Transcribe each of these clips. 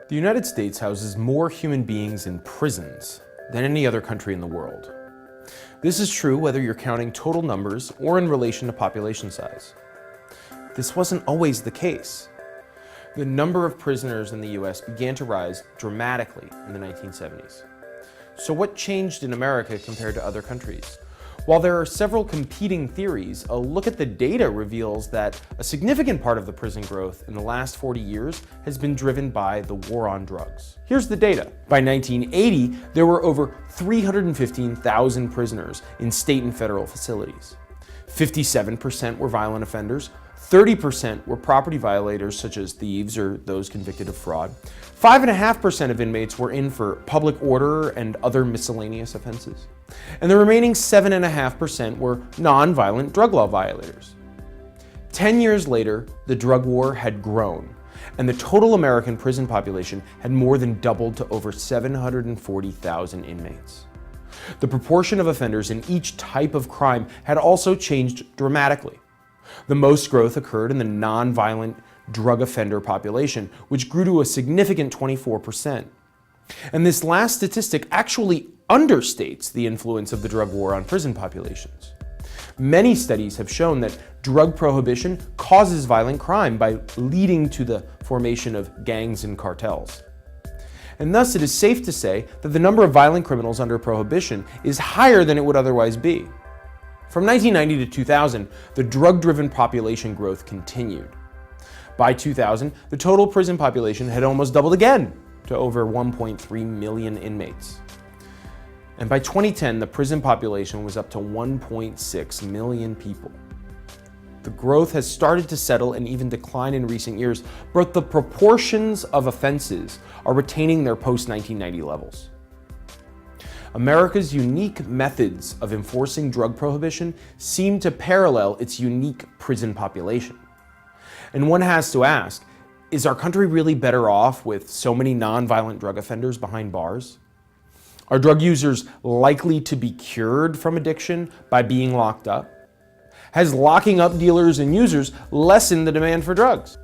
The United States houses more human beings in prisons than any other country in the world. This is true whether you're counting total numbers or in relation to population size. This wasn't always the case. The number of prisoners in the US began to rise dramatically in the 1970s. So what changed in America compared to other countries? While there are several competing theories, a look at the data reveals that a significant part of the prison growth in the last 40 years has been driven by the war on drugs. Here's the data. By 1980, there were over 315,000 prisoners in state and federal facilities. 57% were violent offenders, 30% were property violators such as thieves or those convicted of fraud. 5.5% of inmates were in for public order and other miscellaneous offenses. And the remaining 7.5% were non-violent drug law violators. 10 years later, the drug war had grown, and the total American prison population had more than doubled to over 740,000 inmates. The proportion of offenders in each type of crime had also changed dramatically. The most growth occurred in the non-violent drug offender population, which grew to a significant 24%. And this last statistic actually understates the influence of the drug war on prison populations. Many studies have shown that drug prohibition causes violent crime by leading to the formation of gangs and cartels. And thus it is safe to say that the number of violent criminals under prohibition is higher than it would otherwise be. From 1990 to 2000, the drug-driven population growth continued. By 2000, the total prison population had almost doubled again to over 1.3 million inmates. And by 2010, the prison population was up to 1.6 million people. The growth has started to settle and even decline in recent years, but the proportions of offenses are retaining their post-1990 levels. America's unique methods of enforcing drug prohibition seem to parallel its unique prison population. And one has to ask, is our country really better off with so many non-violent drug offenders behind bars? Are drug users likely to be cured from addiction by being locked up? Has locking up dealers and users lessened the demand for drugs?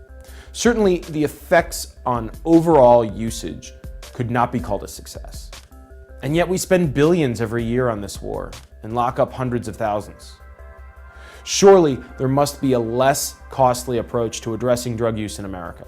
Certainly, the effects on overall usage could not be called a success. And yet we spend billions every year on this war and lock up hundreds of thousands. Surely there must be a less costly approach to addressing drug use in America.